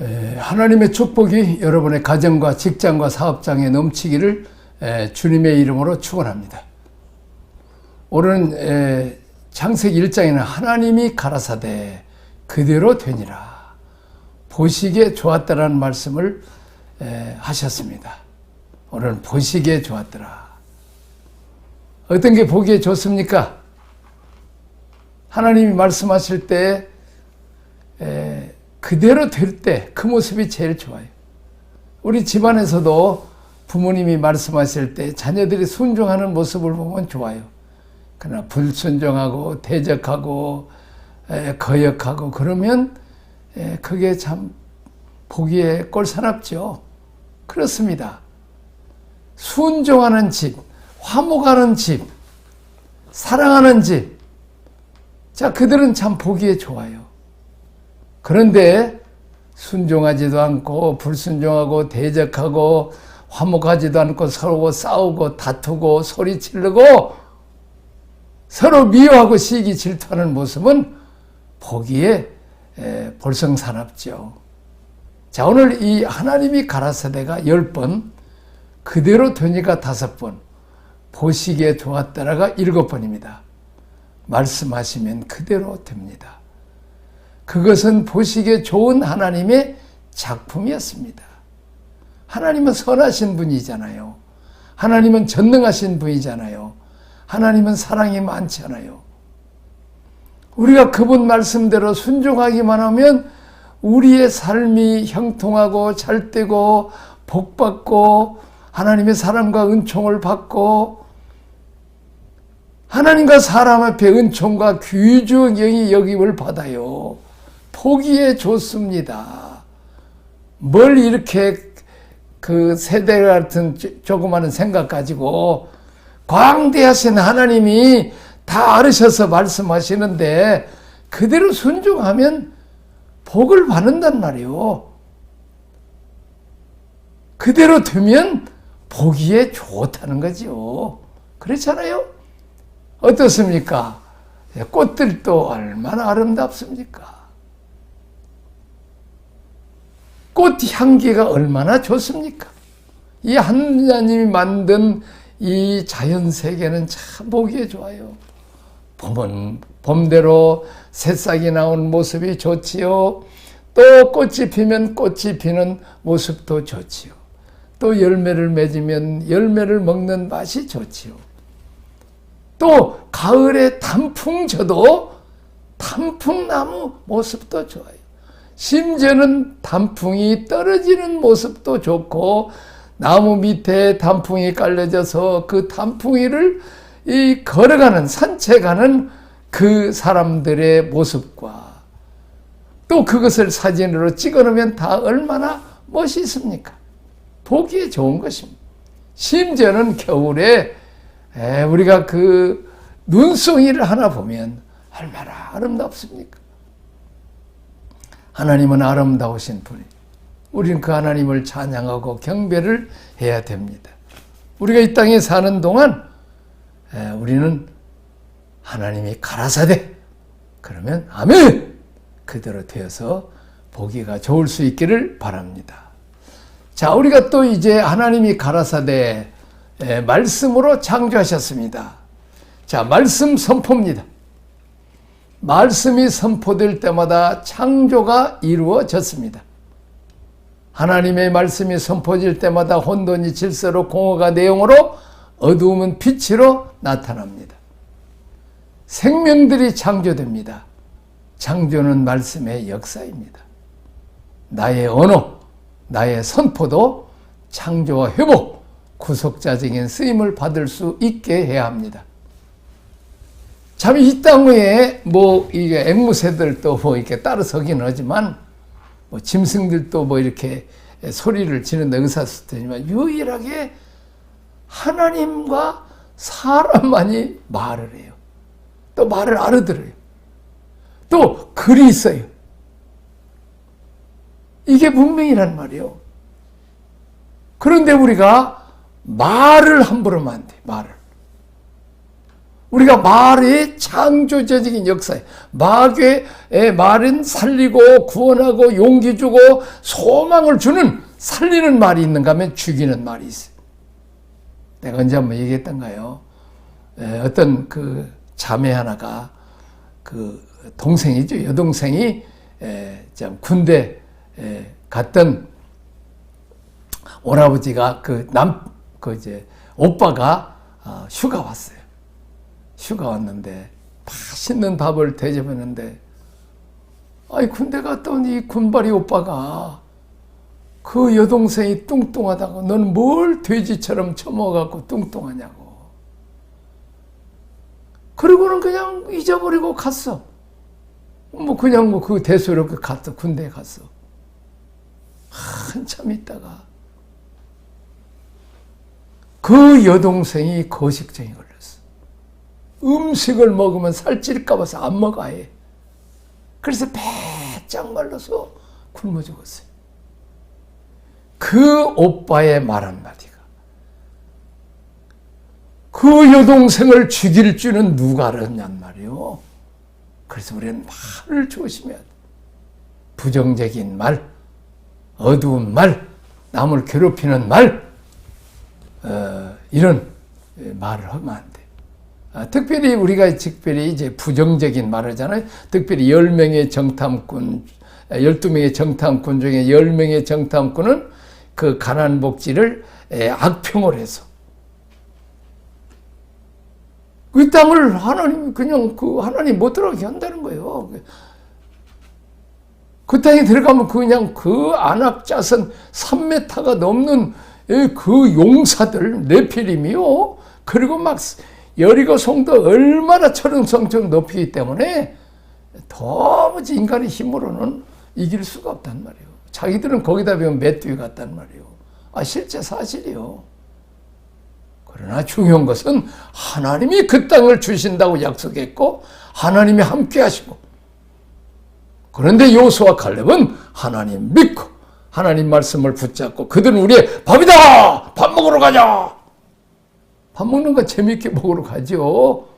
하나님의 축복이 여러분의 가정과 직장과 사업장에 넘치기를 주님의 이름으로 축원합니다. 오늘은 창세기 1장에는 하나님이 가라사대 그대로 되니라 보시기에 좋았다라는 말씀을 하셨습니다. 오늘은 보시기에 좋았더라. 어떤 게 보기에 좋습니까? 하나님이 말씀하실 때 그대로 될 때 그 모습이 제일 좋아요. 우리 집안에서도 부모님이 말씀하실 때 자녀들이 순종하는 모습을 보면 좋아요. 그러나 불순종하고 대적하고 거역하고 그러면 그게 참 보기에 꼴사납죠. 그렇습니다. 순종하는 집, 화목하는 집, 사랑하는 집, 자, 그들은 참 보기에 좋아요. 그런데 순종하지도 않고 불순종하고 대적하고 화목하지도 않고 서로 싸우고 다투고 소리 지르고 서로 미워하고 시기 질투하는 모습은 보기에 볼성사납죠. 자, 오늘 이 하나님이 가라사대가 10번, 그대로 되니까 5번, 보시기에 좋았더라가 7번입니다. 말씀하시면 그대로 됩니다. 그것은 보시기에 좋은 하나님의 작품이었습니다. 하나님은 선하신 분이잖아요. 하나님은 전능하신 분이잖아요. 하나님은 사랑이 많잖아요. 우리가 그분 말씀대로 순종하기만 하면 우리의 삶이 형통하고 잘되고 복받고 하나님의 사랑과 은총을 받고 하나님과 사람 앞에 은총과 귀중히 여김을 받아요. 보기에 좋습니다. 뭘 이렇게 그 세대 같은 조그마한 생각 가지고 광대하신 하나님이 다 알으셔서 말씀하시는데 그대로 순종하면 복을 받는단 말이에요. 그대로 되면 보기에 좋다는 거죠. 그렇잖아요? 어떻습니까? 꽃들도 얼마나 아름답습니까? 꽃 향기가 얼마나 좋습니까? 이 하나님이 만든 이 자연 세계는 참 보기에 좋아요. 봄은 봄대로 새싹이 나온 모습이 좋지요. 또 꽃이 피면 꽃이 피는 모습도 좋지요. 또 열매를 맺으면 열매를 먹는 맛이 좋지요. 또 가을에 단풍 져도 단풍나무 모습도 좋아요. 심지어는 단풍이 떨어지는 모습도 좋고 나무 밑에 단풍이 깔려져서 그 단풍이를 걸어가는 산책하는 그 사람들의 모습과 또 그것을 사진으로 찍어놓으면 다 얼마나 멋있습니까? 보기에 좋은 것입니다. 심지어는 겨울에 우리가 그 눈송이를 하나 보면 얼마나 아름답습니까? 하나님은 아름다우신 분이 우리는 그 하나님을 찬양하고 경배를 해야 됩니다. 우리가 이 땅에 사는 동안 우리는 하나님이 가라사대 그러면 아멘 그대로 되어서 보기가 좋을 수 있기를 바랍니다. 자, 우리가 또 이제 하나님이 가라사대 말씀으로 창조하셨습니다. 자, 말씀 선포입니다. 말씀이 선포될 때마다 창조가 이루어졌습니다. 하나님의 말씀이 선포될 때마다 혼돈이 질서로 공허가 내용으로 어두움은 빛으로 나타납니다. 생명들이 창조됩니다. 창조는 말씀의 역사입니다. 나의 언어, 나의 선포도 창조와 회복, 구속자적인 쓰임을 받을 수 있게 해야 합니다. 참 이 땅에 이게 앵무새들도 이렇게 따라서긴 하지만 짐승들도 이렇게 소리를 지르는 의사소통이지만 유일하게 하나님과 사람만이 말을 해요. 또 말을 알아들어요. 또 글이 있어요. 이게 문명이란 말이에요. 그런데 우리가 말을 함부로 하면 안 돼. 우리가 말의 창조적인 역사에 말은 살리고 구원하고 용기 주고 소망을 주는 살리는 말이 있는가 하면 죽이는 말이 있어요. 내가 언제 한번 얘기했던가요? 어떤 그 자매 하나가 그 동생이죠. 여동생이 군대 갔던 오라버지가 오빠가 휴가 왔어요. 휴가 왔는데 맛있는 밥을 대접했는데 군대 갔던 이 군발이 오빠가 그 여동생이 뚱뚱하다고 너는 뭘 돼지처럼 처먹어갖고 뚱뚱하냐고. 그리고는 그냥 잊어버리고 갔어. 그냥 그 대소로 갔어. 군대에 갔어. 한참 있다가 그 여동생이 거식증이 걸렸어. 음식을 먹으면 살찔까 봐서 안 먹어 아예. 그래서 배짱 말라서 굶어 죽었어요. 그 오빠의 말 한마디가 그 여동생을 죽일 줄은 누가 알았냔 말이요. 그래서 우리는 말을 조심해야 돼. 부정적인 말, 어두운 말, 남을 괴롭히는 말, 이런 말을 하면 안 돼. 특별히 우리가 이제 부정적인 말을 하잖아요. 특별히 10명의 정탐꾼, 12명의 정탐꾼 중에 10명의 정탐꾼은 그 가난 복지를 악평을 해서 그 땅을 하나님 그냥 하나님 못 들어가게 한다는 거예요. 그 땅에 들어가면 그냥 그 안악자선 3m가 넘는 그 용사들 네피림이요. 그리고 막 여리고 성도 얼마나 철옹성처럼 높이기 때문에 도무지 인간의 힘으로는 이길 수가 없단 말이에요. 자기들은 거기다 비하면 맷뒤에 갔단 말이에요. 실제 사실이요. 그러나 중요한 것은 하나님이 그 땅을 주신다고 약속했고 하나님이 함께 하시고, 그런데 여호수아와 갈렙은 하나님 믿고 하나님 말씀을 붙잡고 그들은 우리의 밥이다! 밥 먹으러 가자! 밥 먹는 거 재밌게 먹으러 가죠.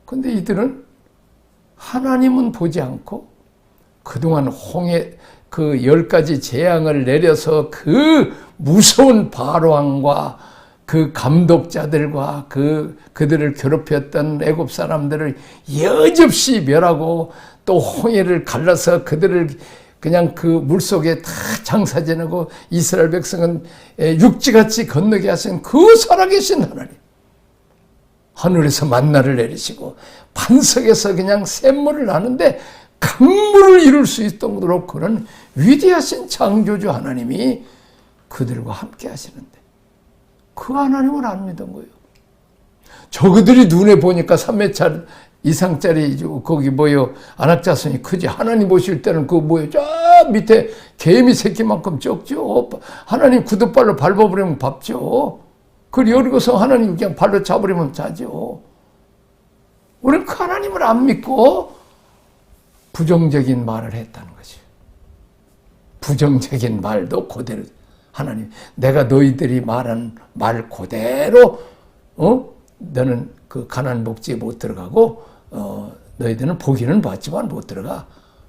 근데 이들은 하나님은 보지 않고 그동안 홍해 그 10가지 재앙을 내려서 그 무서운 바로왕과 그 감독자들과 그들을 괴롭혔던 애굽 사람들을 여접시 멸하고 또 홍해를 갈라서 그들을 그냥 그 물속에 다 장사 지내고 이스라엘 백성은 육지같이 건너게 하신 그 살아계신 하나님, 하늘에서 만나를 내리시고 반석에서 그냥 샘물을 나는데 강물을 이룰 수 있도록 그런 위대하신 창조주 하나님이 그들과 함께 하시는데 그 하나님을 안 믿은 거예요. 저그들이 눈에 보니까 3m 이상짜리 거기 안악자손이 크지. 하나님 보실 때는 저 밑에 개미 새끼만큼 적죠. 하나님 구둣발로 밟아버리면 밟죠. 그 여리고서 하나님 그냥 발로 차버리면 자죠. 우리는 그 하나님을 안 믿고 부정적인 말을 했다는 거죠. 부정적인 말도 그대로 하나님, 내가 너희들이 말한 말 그대로 너는 그 가나안 복지에 못 들어가고 너희들은 보기는 봤지만 못 들어가.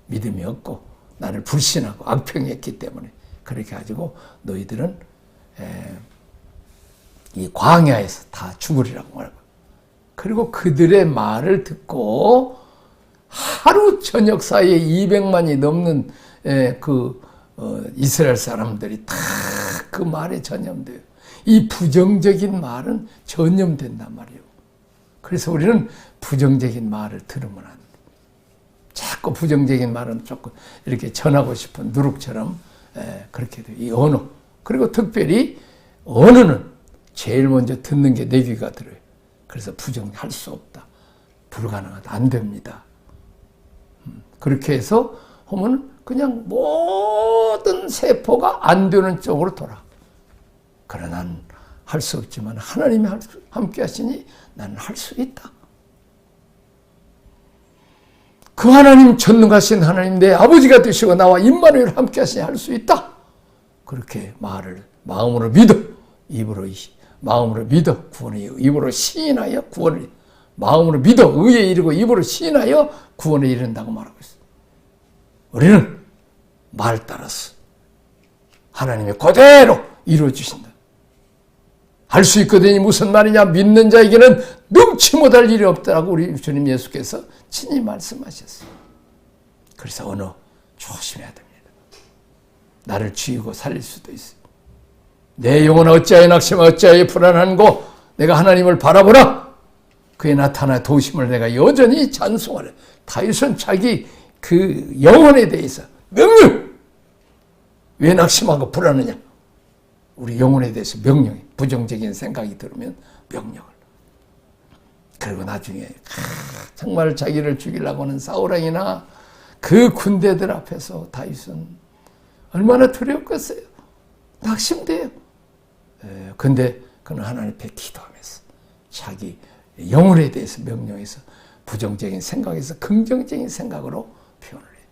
믿음이 없고 나를 불신하고 악평했기 때문에 그렇게 가지고 너희들은 이 광야에서 다 죽으리라고 말하고, 그리고 그들의 말을 듣고 하루 저녁 사이에 200만이 넘는 이스라엘 사람들이 다 그 말에 전염돼요. 이 부정적인 말은 전염된단 말이에요. 그래서 우리는 부정적인 말을 들으면 안 돼. 자꾸 부정적인 말은 조금 이렇게 전하고 싶은 누룩처럼 그렇게 돼요. 이 언어. 그리고 특별히 언어는 제일 먼저 듣는 게 내 귀가 들어요. 그래서 부정할 수 없다. 불가능하다. 안 됩니다. 그렇게 해서 하면 그냥 모든 세포가 안 되는 쪽으로 돌아. 그러나 할 수 없지만 하나님이 함께 하시니 나는 할 수 있다. 그 하나님 전능하신 하나님 내 아버지가 되시고 나와 임마누엘 함께 하시니 할 수 있다. 그렇게 말을 마음으로 믿어 입으로 마음으로 믿어 구원을 이루고 입으로 시인하여 구원을 마음으로 믿어 의에 이르고 입으로 시인하여 구원에 이른다고 말하고 있어요. 우리는 말 따라서 하나님이 그대로 이루어주신다. 할 수 있거든요. 무슨 말이냐? 믿는 자에게는 능치 못할 일이 없다라고 우리 주님 예수께서 친히 말씀하셨어요. 그래서 언어 조심해야 됩니다. 나를 죽이고 살릴 수도 있어요. 내 영혼 어찌하여 낙심하여 어찌하여 불안한고 내가 하나님을 바라보라. 그에 나타나 도우심을 내가 여전히 찬송하라. 다윗은 자기 그 영혼에 대해서 명령! 왜 낙심하고 불안하냐? 우리 영혼에 대해서 명령해. 부정적인 생각이 들으면 명령을. 그리고 나중에 정말 자기를 죽이려고 하는 사울왕이나 그 군대들 앞에서 다윗은 얼마나 두려웠겠어요. 낙심돼요. 근데 그는 하나님 앞에 기도하면서 자기 영혼에 대해서 명령해서 부정적인 생각에서 긍정적인 생각으로 표현을 해요.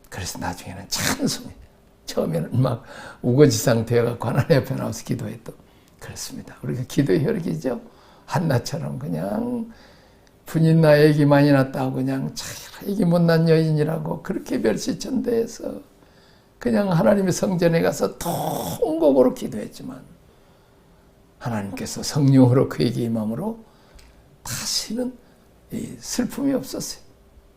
그래서 나중에는 찬송해. 처음에는 막 우거지상 되어갖고 하나님 앞에 나와서 기도했던 그렇습니다. 우리가 기도의 혈기죠. 한나처럼 그냥 분인나 애기 많이 낳았다고 그냥 애기 못난 여인이라고 그렇게 멸시천대해서 그냥 하나님의 성전에 가서 통곡으로 기도했지만 하나님께서 성령으로 그에게 임함으로 다시는 슬픔이 없었어요.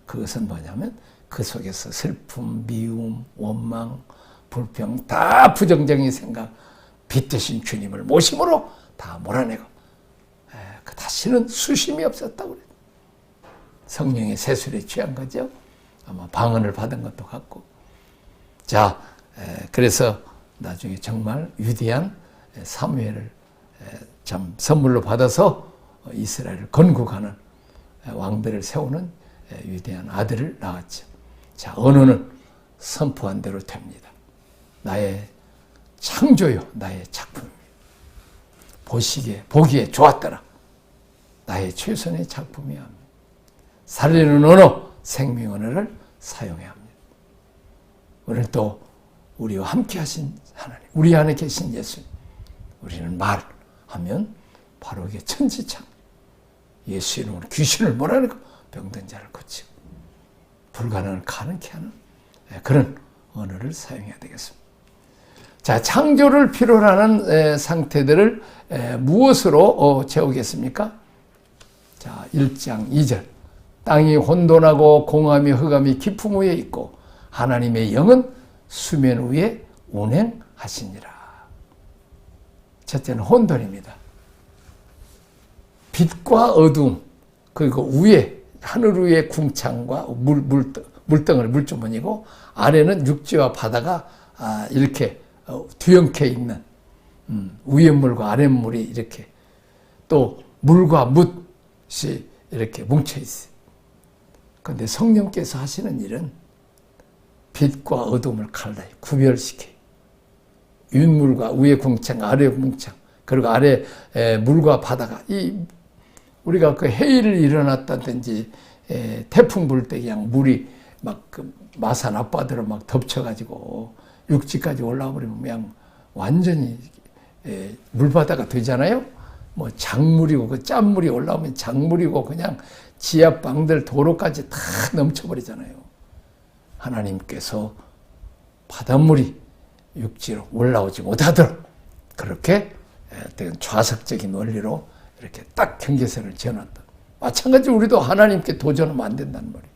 그것은 뭐냐면 그 속에서 슬픔, 미움, 원망, 불평 다 부정적인 생각 빛되신 주님을 모심으로 다 몰아내고 다시는 수심이 없었다고 그래요. 성령의 세술에 취한 거죠. 아마 방언을 받은 것도 같고. 자, 그래서 나중에 정말 위대한 사무엘을 참 선물로 받아서 이스라엘을 건국하는 왕들을 세우는 위대한 아들을 낳았죠. 자, 언어는 선포한 대로 됩니다. 나의 창조요, 나의 작품입니다. 보기에 좋았더라. 나의 최선의 작품이야 합니다. 살리는 언어, 생명 언어를 사용해야 합니다. 오늘 또 우리와 함께 하신 하나님, 우리 안에 계신 예수님, 우리는 말하면 바로 이게 천지창. 예수 이름으로 귀신을 몰아내고 병든 자를 고치고 불가능을 가능케 하는 그런 언어를 사용해야 되겠습니다. 자, 창조를 필요로 하는 상태들을 무엇으로 채우겠습니까? 자, 1장 2절. 땅이 혼돈하고 공함이 흑암이 깊음 위에 있고 하나님의 영은 수면 위에 운행하시니라. 첫째는 혼돈입니다. 빛과 어두움, 그리고 위에 하늘 위에 궁창과 물덩어리, 물주머니고 아래는 육지와 바다가 이렇게 뒤엉켜 있는 위에 물과 아래 물이 이렇게 또 물과 뭇이 이렇게 뭉쳐 있어요. 그런데 성령께서 하시는 일은 빛과 어둠을 갈라요. 구별시켜요. 윗물과 위에 궁창, 아래 궁창, 그리고 아래 물과 바다가 우리가 그 해일을 일어났다든지 태풍 불 때 그냥 물이 막 그 마산 앞바다로 막 덮쳐가지고 육지까지 올라와 버리면 그냥 완전히 물바다가 되잖아요. 뭐 작물이고 그 짠물이 올라오면 작물이고 그냥 지하 방들 도로까지 다 넘쳐버리잖아요. 하나님께서 바닷물이 육지로 올라오지 못하도록 그렇게 좌석적인 원리로 이렇게 딱 경계선을 지어놨다. 마찬가지로 우리도 하나님께 도전하면 안 된다는 말이에요.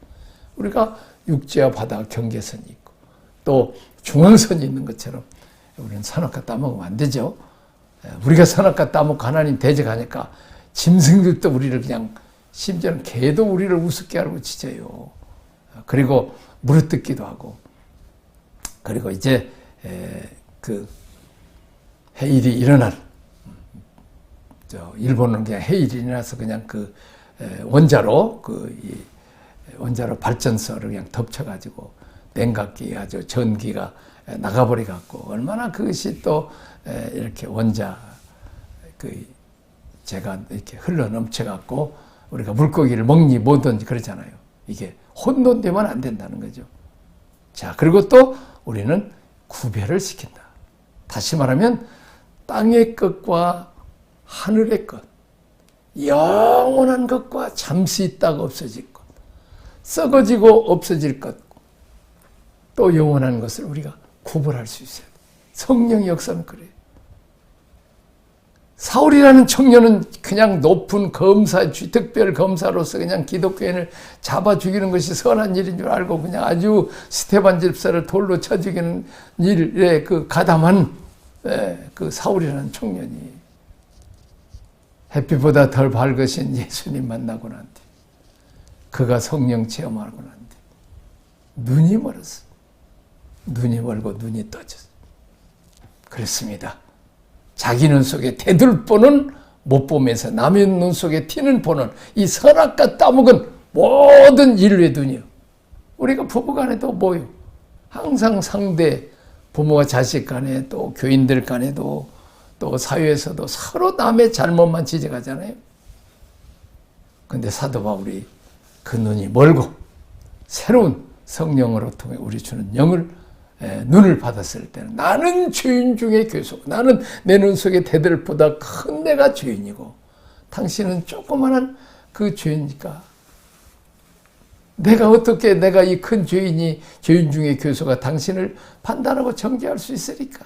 우리가 육지와 바다 경계선이 있고 또 중앙선이 있는 것처럼 우리는 선악과 따먹으면 안 되죠. 우리가 선악과 따먹고 하나님 대적하니까 짐승들도 우리를 그냥 심지어는 개도 우리를 우습게 알고 짖어요. 그리고 물어뜯기도 하고 그리고 이제 그 해일이 일어날 일본은 그냥 해일이 일어나서 그냥 그 원자로 원자로 발전소를 그냥 덮쳐가지고 냉각기 아주 전기가 나가버려 갖고 얼마나 그것이 또 이렇게 원자 제가 이렇게 흘러 넘쳐 갖고 우리가 물고기를 먹니 뭐든지 그러잖아요. 이게 혼돈되면 안 된다는 거죠. 자, 그리고 또 우리는 구별을 시킨다. 다시 말하면 땅의 것과 하늘의 것, 영원한 것과 잠시 있다가 없어질 것, 썩어지고 없어질 것, 또 영원한 것을 우리가 구분할 수 있어요. 성령의 역사는 그래요. 사울이라는 청년은 그냥 높은 검사, 특별 검사로서 그냥 기독교인을 잡아 죽이는 것이 선한 일인 줄 알고 그냥 아주 스테반 집사를 돌로 쳐 죽이는 일에 그 가담한 그 사울이라는 청년이 햇빛보다 덜 밝으신 예수님 만나고 난 뒤, 그가 성령 체험하고 난 뒤 눈이 멀었어. 눈이 멀고 눈이 떠졌어. 그렇습니다. 자기 눈 속에 대들보는 못 보면서 남의 눈 속에 튀는 보는 이 선악과 따먹은 모든 인류의 눈이요. 우리가 부부간에도 뭐요? 항상 상대, 부모와 자식 간에 또 교인들 간에도 또 사회에서도 서로 남의 잘못만 지적하잖아요. 근데 사도 바울이 그 눈이 멀고 새로운 성령으로 통해 우리 주는 영을 눈을 받았을 때는 나는 죄인 중에 괴속, 나는 내 눈 속에 대들보다 큰 내가 죄인이고 당신은 조그마한 그 죄인이니까 내가 어떻게 내가 이 큰 죄인이 죄인 중에 괴속아 당신을 판단하고 정죄할 수 있으리까?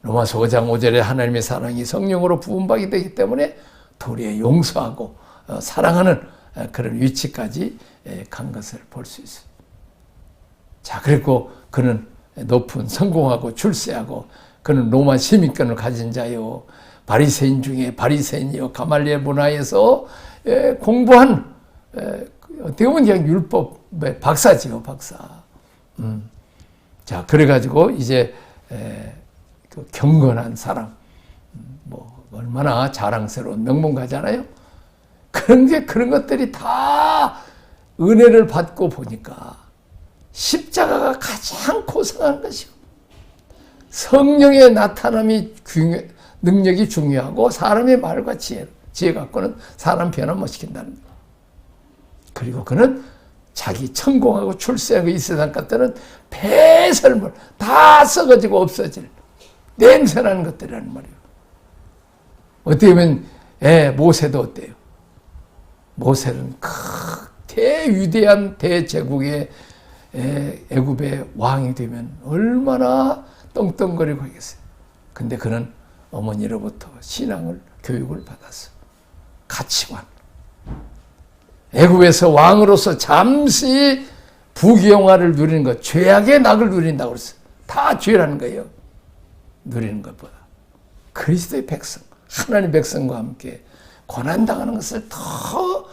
로마서 5장 5절에 하나님의 사랑이 성령으로 부음받게 되기 때문에 도리에 용서하고 사랑하는 그런 위치까지 간 것을 볼 수 있어요. 자, 그리고 그는 높은 성공하고 출세하고 그는 로마 시민권을 가진 자요. 바리새인 중에 바리새인이요. 가말리엘 문화에서 공부한 어떻게 보면 그냥 율법의 박사지요, 박사. 자, 그래가지고 이제 그 경건한 사람, 뭐 얼마나 자랑스러운 명문가잖아요. 그런 것들이 다 은혜를 받고 보니까 십자가가 가장 고상한 것이고 성령의 나타남이 능력이 중요하고 사람의 말과 지혜 갖고는 사람 변화 못 시킨다는 거예요. 그리고 그는 자기 천공하고 출세하고 이 세상 것들은 배설물 다 썩어지고 없어질 냄새나는 것들이라는 말이에요. 어떻게 보면 모세도 어때요? 모세는 대위대한 대제국의 애굽의 왕이 되면 얼마나 떵떵거리고 하겠어요. 근데 그는 어머니로부터 신앙을 교육을 받았어. 가치관. 애굽에서 왕으로서 잠시 부귀영화를 누리는 것, 죄악의 낙을 누린다고 그랬어요. 다 죄라는 거예요. 누리는 것보다. 그리스도의 백성, 하나님의 백성과 함께 고난당하는 것을 더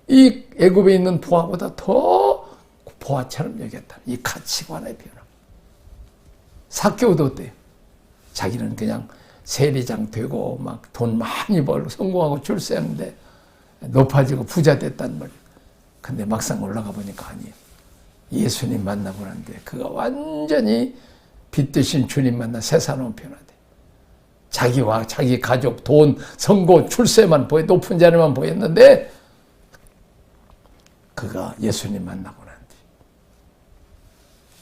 이 애굽에 있는 부하보다 더 보아처럼 여겼다. 이 가치관의 변화. 삭개오도 어때요? 자기는 그냥 세리장 되고 막 돈 많이 벌고 성공하고 출세하는데 높아지고 부자 됐단 말이에요. 근데 막상 올라가 보니까 아니에요. 예수님 만나고 난데 그가 완전히 빛 되신 주님 만나 새사람 변화돼. 자기와 자기 가족, 돈, 성공, 출세만 보여, 높은 자리만 보였는데 그가 예수님 만나고 난 뒤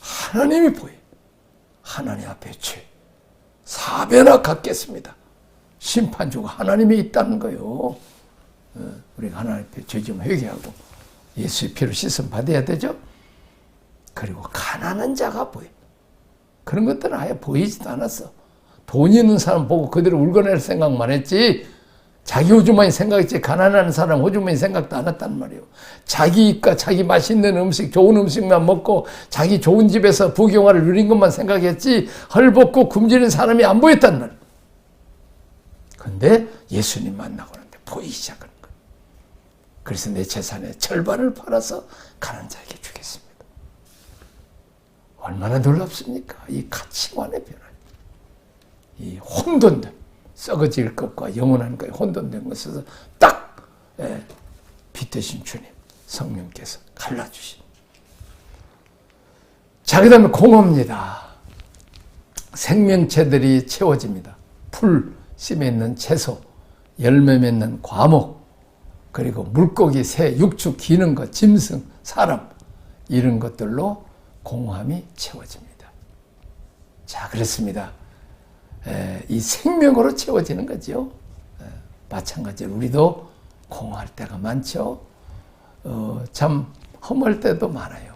하나님이 보여. 하나님 앞에 죄 4배나 갚겠습니다. 심판주가 하나님이 있다는 거예요. 우리가 하나님 앞에 죄 좀 회개하고 예수의 피로 씻음 받아야 되죠. 그리고 가난한 자가 보여. 그런 것들은 아예 보이지도 않았어. 돈 있는 사람 보고 그대로 울거낼 생각만 했지 자기 호주머니 생각했지 가난한 사람 호주머니 생각도 안 했단 말이에요. 자기 입과 자기 맛있는 음식, 좋은 음식만 먹고 자기 좋은 집에서 부귀영화를 누린 것만 생각했지 헐벗고 굶주린 사람이 안 보였단 말이에요. 근데 예수님 만나고 나는데 보이기 시작하는 거예요. 그래서 내 재산의 절반을 팔아서 가난한 자에게 주겠습니다. 얼마나 놀랍습니까? 이 가치관의 변화. 이 혼돈된 썩어질 것과 영원한 것에 혼돈된 것에서 딱 빛되신 주님 성령께서 갈라주신. 자, 그 다음에 공허입니다. 생명체들이 채워집니다. 풀, 씨 맺는 채소, 열매 맺는 과목, 그리고 물고기, 새, 육축, 기는 것, 짐승, 사람 이런 것들로 공허함이 채워집니다. 자, 그렇습니다. 이 생명으로 채워지는 거죠. 마찬가지로 우리도 공허할 때가 많죠. 참 허물 때도 많아요.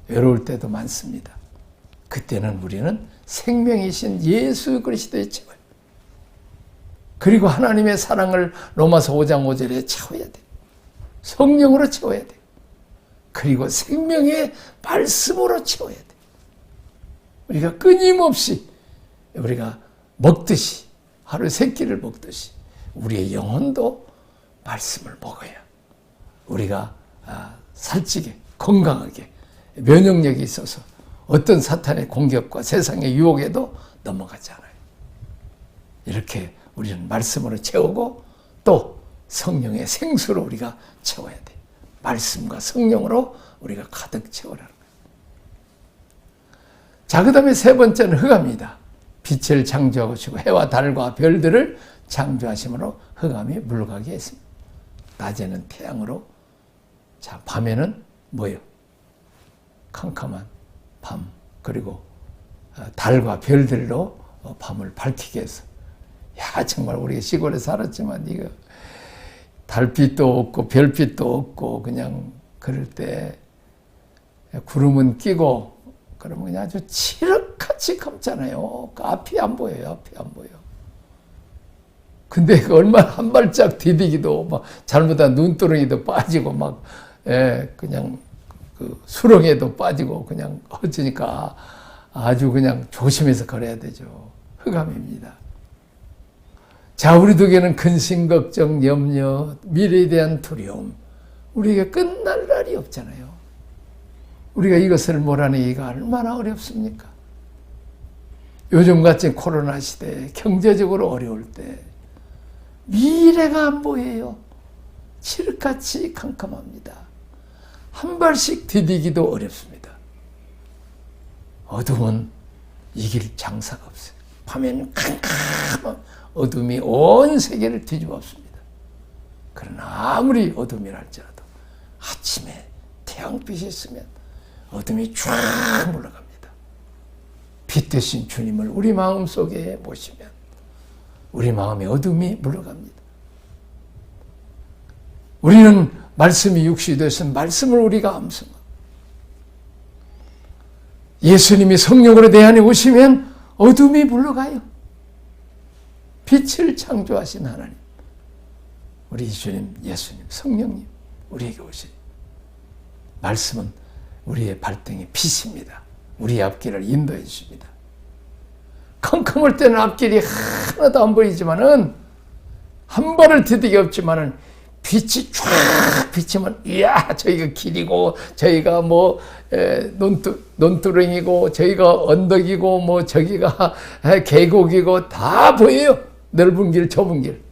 외로울 때도 많습니다. 그때는 우리는 생명이신 예수 그리스도의 채워요. 그리고 하나님의 사랑을 로마서 5장 5절에 채워야 돼요. 성령으로 채워야 돼요. 그리고 생명의 말씀으로 채워야 돼요. 우리가 끊임없이 우리가 먹듯이 하루 3끼를 먹듯이 우리의 영혼도 말씀을 먹어야 우리가 살찌게 건강하게 면역력이 있어서 어떤 사탄의 공격과 세상의 유혹에도 넘어가지 않아요. 이렇게 우리는 말씀으로 채우고 또 성령의 생수로 우리가 채워야 돼요. 말씀과 성령으로 우리가 가득 채우라는 거예요. 자, 그 다음에 3번째는 흑암이다. 빛을 창조하시고 해와 달과 별들을 창조하심으로 흑암이 물러가게 했습니다. 낮에는 태양으로, 자, 밤에는 뭐예요? 캄캄한 밤, 그리고 달과 별들로 밤을 밝히게 해서, 야, 정말 우리가 시골에 살았지만 이거 달빛도 없고 별빛도 없고 그냥 그럴 때 구름은 끼고 그러면 그냥 아주 칠흑같이 감잖아요. 그 앞이 안 보여요. 앞이 안 보여. 근데 그 얼마나 한 발짝 디디기도 막 잘못한 눈두렁이도 빠지고 막 그냥 그 수렁에도 빠지고 그냥 어쩌니까 아주 그냥 조심해서 걸어야 되죠. 흑암입니다. 자, 우리 독에는 근심, 걱정, 염려, 미래에 대한 두려움, 우리에게 끝날 날이 없잖아요. 우리가 이것을 몰아내기가 얼마나 어렵습니까? 요즘같이 코로나 시대에 경제적으로 어려울 때 미래가 안 보여요. 칠흑같이 캄캄합니다. 한 발씩 디디기도 어렵습니다. 어둠은 이길 장사가 없어요. 밤에는 캄캄한 어둠이 온 세계를 뒤집어 엎습니다. 그러나 아무리 어둠이라 할지라도 아침에 태양빛이 있으면 어둠이 쫙 물러갑니다. 빛 대신 주님을 우리 마음속에 모시면 우리 마음의 어둠이 물러갑니다. 우리는 말씀이 육신이 되신 말씀을 우리가 암송하고 예수님이 성령으로 내 안에 오시면 어둠이 물러가요. 빛을 창조하신 하나님, 우리 주님, 예수님, 성령님, 우리에게 오신 말씀은 우리의 발등에 빛입니다. 우리의 앞길을 인도해 주십니다. 컴컴할 때는 앞길이 하나도 안 보이지만은 한 발을 디디기 없지만은 빛이 쫙 비치면 이야 저희가 길이고 저희가 뭐 논두렁이고 저희가 언덕이고 뭐 저기가 계곡이고 다 보여요. 넓은 길 좁은 길.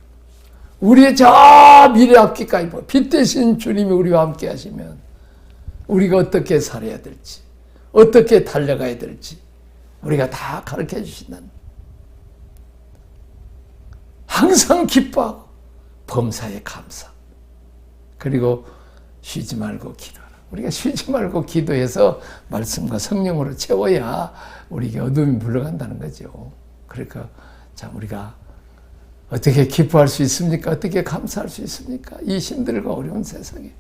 우리의 저 미래 앞길까지 보여. 빛 대신 주님이 우리와 함께 하시면 우리가 어떻게 살아야 될지 어떻게 달려가야 될지 우리가 다 가르쳐 주신다는, 항상 기뻐하고 범사에 감사, 그리고 쉬지 말고 기도하라. 우리가 쉬지 말고 기도해서 말씀과 성령으로 채워야 우리에게 어둠이 물러간다는 거죠. 그러니까 자, 우리가 어떻게 기뻐할 수 있습니까? 어떻게 감사할 수 있습니까? 이 힘들고 어려운 세상에.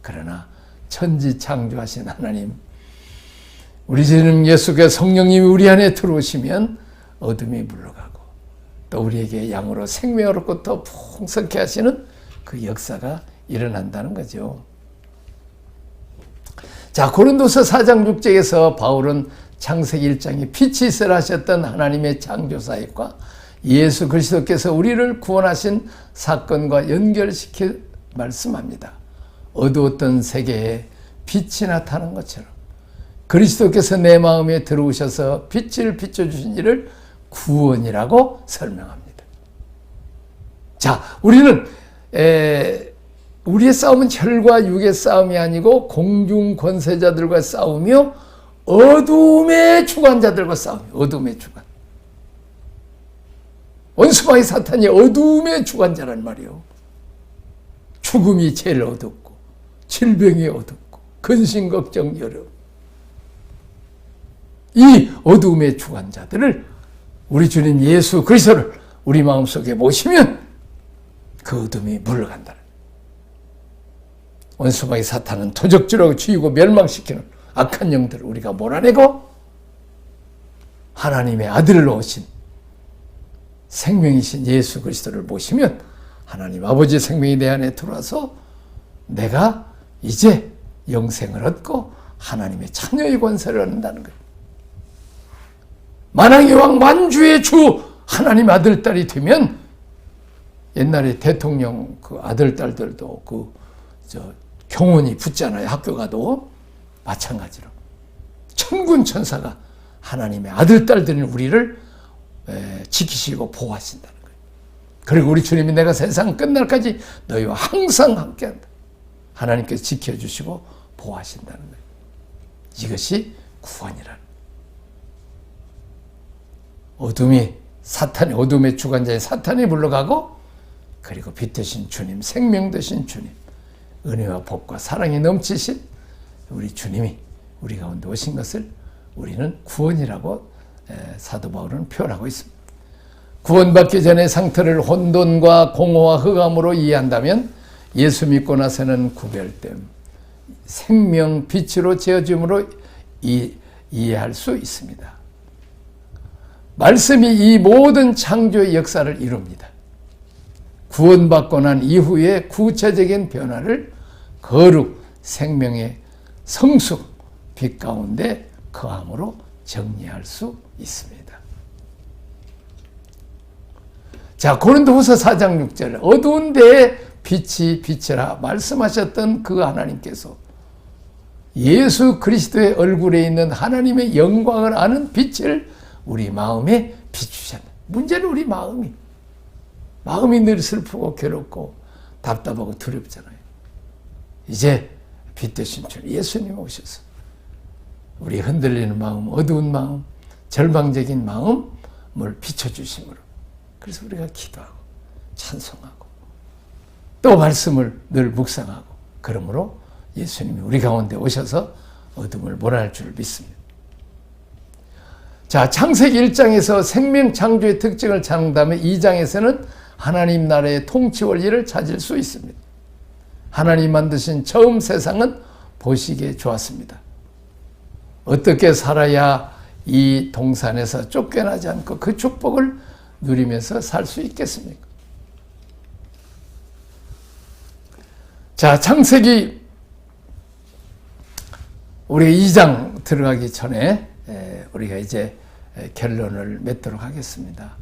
그러나 천지 창조하신 하나님, 우리 주님 예수께 성령님이 우리 안에 들어오시면 어둠이 물러가고 또 우리에게 양으로 생명으로 더 풍성케 하시는 그 역사가 일어난다는 거죠. 자, 고린도서 4장 6절에서 바울은 창세기 1장에 빛이 있으라 하셨던 하나님의 창조사역과 예수 그리스도께서 우리를 구원하신 사건과 연결시켜 말씀합니다. 어두웠던 세계에 빛이 나타난 것처럼 그리스도께서 내 마음에 들어오셔서 빛을 비춰주신 일을 구원이라고 설명합니다. 자, 우리는 우리의 싸움은 혈과 육의 싸움이 아니고 공중 권세자들과 싸우며 어둠의 주관자들과 싸움이에요. 어둠의 주관. 원수마귀 사탄이 어둠의 주관자란 말이에요. 죽음이 제일 어둡고 질병이 어둡고 근심 걱정 여름, 이 어둠의 주관자들을 우리 주님 예수 그리스도를 우리 마음속에 모시면 그 어둠이 물러간다. 원수마귀 사탄은 도적질하고 죽이고 멸망시키는 악한 영들을 우리가 몰아내고 하나님의 아들로 오신 생명이신 예수 그리스도를 모시면 하나님 아버지의 생명이 내 안에 들어와서 내가 이제 영생을 얻고 하나님의 자녀의 권세를 얻는다는 거예요. 만왕의 왕 만주의 주 하나님 아들 딸이 되면 옛날에 대통령 그 아들 딸들도 경원이 붙잖아요. 학교 가도 마찬가지로 천군 천사가 하나님의 아들 딸들인 우리를 지키시고 보호하신다는 거예요. 그리고 우리 주님이 내가 세상 끝날까지 너희와 항상 함께한다. 하나님께서 지켜주시고 보호하신다는 거예요. 이것이 구원이라는 어둠이 사탄이 어둠의 주관자인 사탄이 물러가고 그리고 빛 되신 주님 생명 되신 주님 은혜와 복과 사랑이 넘치신 우리 주님이 우리 가운데 오신 것을 우리는 구원이라고 사도 바울은 표현하고 있습니다. 구원받기 전의 상태를 혼돈과 공허와 흑암으로 이해한다면 예수 믿고 나서는 구별됨, 생명, 빛으로 지어짐으로 이해할 수 있습니다. 말씀이 이 모든 창조의 역사를 이룹니다. 구원받고 난 이후의 구체적인 변화를 거룩, 생명의 성숙, 빛 가운데 거함으로 정리할 수 있습니다. 자, 고린도후서 4장 6절 어두운 데에 빛이 비치라 말씀하셨던 그 하나님께서 예수 그리스도의 얼굴에 있는 하나님의 영광을 아는 빛을 우리 마음에 비추셨다. 문제는 우리 마음이 늘 슬프고 괴롭고 답답하고 두렵잖아요. 이제 빛 되신 주 예수님 오셔서 우리 흔들리는 마음, 어두운 마음, 절망적인 마음을 비춰주심으로 그래서 우리가 기도하고 찬송하고 또 말씀을 늘 묵상하고 그러므로 예수님이 우리 가운데 오셔서 어둠을 몰아낼 줄 믿습니다. 자, 창세기 1장에서 생명 창조의 특징을 찾은 다음에 2장에서는 하나님 나라의 통치 원리를 찾을 수 있습니다. 하나님 만드신 처음 세상은 보시기에 좋았습니다. 어떻게 살아야 이 동산에서 쫓겨나지 않고 그 축복을 누리면서 살 수 있겠습니까? 자, 창세기 우리 2장 들어가기 전에 우리가 이제 결론을 맺도록 하겠습니다.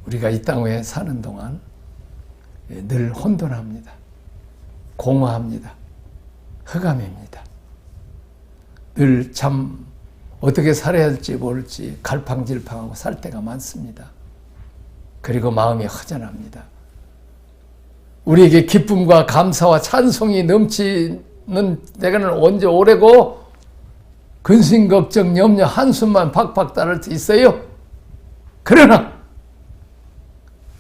우리가 이 땅 위에 사는 동안 늘 혼돈합니다. 공허합니다. 흑암입니다. 늘 참 어떻게 살아야 할지 모를지 갈팡질팡하고 살 때가 많습니다. 그리고 마음이 허전합니다. 우리에게 기쁨과 감사와 찬송이 넘치는 때가는 언제 오래고 근심, 걱정, 염려, 한숨만 팍팍 따를 수 있어요. 그러나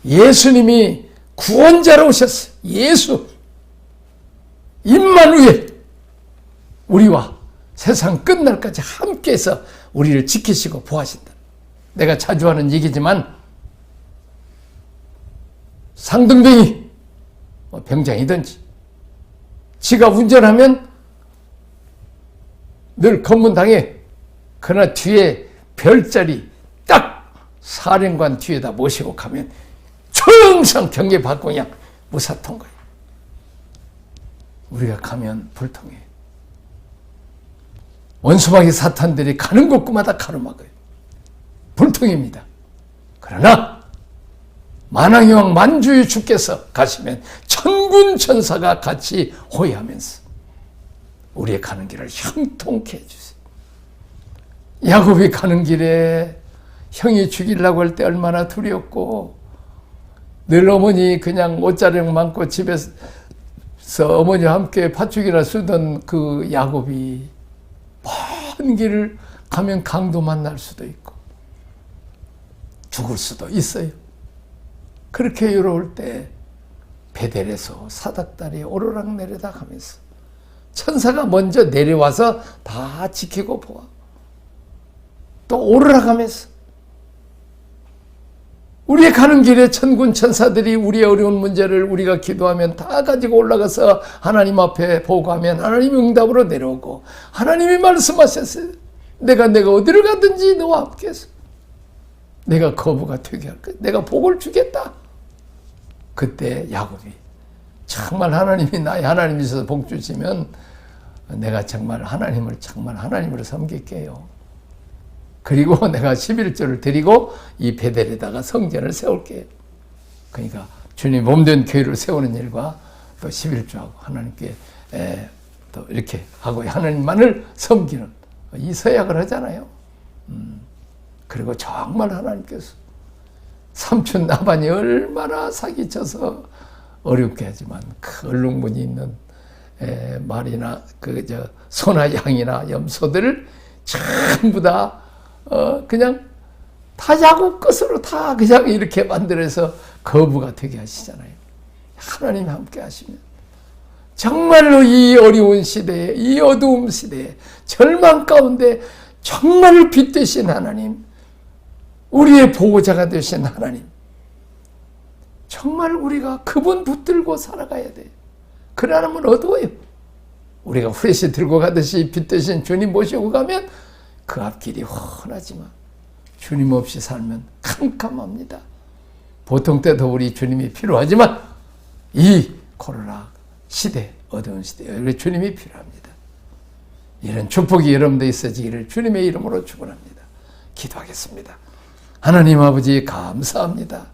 예수님이 구원자로 오셨어요. 예수 임마누엘 우리와 세상 끝날까지 함께해서 우리를 지키시고 보호하신다. 내가 자주 하는 얘기지만 상등병이 병장이든지 지가 운전하면 늘 검문당해. 그러나 뒤에 별자리 딱 사령관 뒤에다 모시고 가면 청상 경계받고 그냥 무사통과해. 우리가 가면 불통해. 원수마귀 사탄들이 가는 곳마다 가로막아요. 불통입니다. 그러나 만왕의 왕 만주의 주께서 가시면 천군 천사가 같이 호위하면서 우리의 가는 길을 형통케 해주세요. 야곱이 가는 길에 형이 죽이려고 할 때 얼마나 두렵고 늘 어머니 그냥 옷자락 많고 집에서 어머니와 함께 팥죽이나 쓰던 그 야곱이 먼 길을 가면 강도 만날 수도 있고 죽을 수도 있어요. 그렇게 외로울 때 베델에서 사닥다리에 오르락 내리락 하면서 천사가 먼저 내려와서 다 지키고 보아 또 오르락 하면서 우리의 가는 길에 천군 천사들이 우리의 어려운 문제를 우리가 기도하면 다 가지고 올라가서 하나님 앞에 보고하면 하나님이 응답으로 내려오고, 하나님이 말씀하셨어요. 내가 어디를 가든지 너와 함께해서 내가 거부가 되게 할 거야. 내가 복을 주겠다. 그때 야곱이 정말 하나님이 나의 하나님이셔서 복 주시면 내가 정말 하나님을 섬길게요. 그리고 내가 11조를 드리고 이 베델에다가 성전을 세울게요. 그러니까 주님 몸된 교회를 세우는 일과 또 11조하고 하나님께 또 이렇게 하고 하나님만을 섬기는 이 서약을 하잖아요. 그리고 정말 하나님께서 삼촌 나반이 얼마나 사기쳐서 어렵게 하지만 그 얼룩무늬 있는 말이나 소나 양이나 염소들을 전부 다 그냥 다 야곱 것으로 다 그냥 이렇게 만들어서 거부가 되게 하시잖아요. 하나님이 함께 하시면 정말로 이 어려운 시대에, 이 어두움 시대에, 절망 가운데 정말 빛 되신 하나님, 우리의 보호자가 되신 하나님, 정말 우리가 그분 붙들고 살아가야 돼요. 그러면 어두워요. 우리가 후레쉬 들고 가듯이 빛 되신 주님 모시고 가면 그 앞길이 훤하지만 주님 없이 살면 캄캄합니다. 보통 때도 우리 주님이 필요하지만 이 코로나 시대, 어두운 시대에 우리 주님이 필요합니다. 이런 축복이 여러분도 있어지기를 주님의 이름으로 축원합니다. 기도하겠습니다. 하나님 아버지 감사합니다.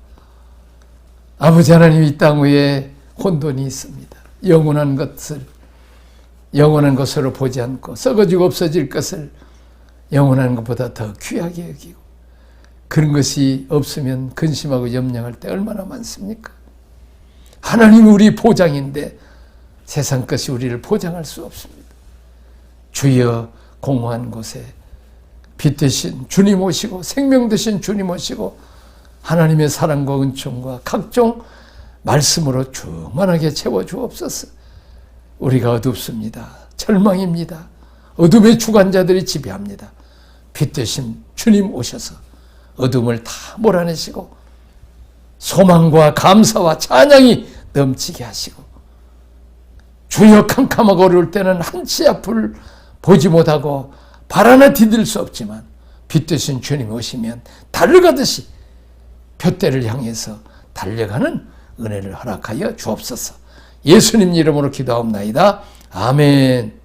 아버지 하나님, 이 땅 위에 혼돈이 있습니다. 영원한 것으로 보지 않고 썩어지고 없어질 것을 영원한 것보다 더 귀하게 여기고, 그런 것이 없으면 근심하고 염려할 때 얼마나 많습니까? 하나님 우리 보장인데 세상 것이 우리를 보장할 수 없습니다. 주여, 공허한 곳에 빛 되신 주님 오시고 생명 되신 주님 오시고 하나님의 사랑과 은총과 각종 말씀으로 충만하게 채워주옵소서. 우리가 어둡습니다. 절망입니다. 어둠의 주관자들이 지배합니다. 빛 되신 주님 오셔서 어둠을 다 몰아내시고 소망과 감사와 찬양이 넘치게 하시고, 주여 캄캄하고 어려울 때는 한치 앞을 보지 못하고 발 하나 디딜 수 없지만 빛 되신 주님 오시면 달려가듯이 둯대를 향해서 달려가는 은혜를 허락하여 주옵소서. 예수님 이름으로 기도하옵나이다. 아멘.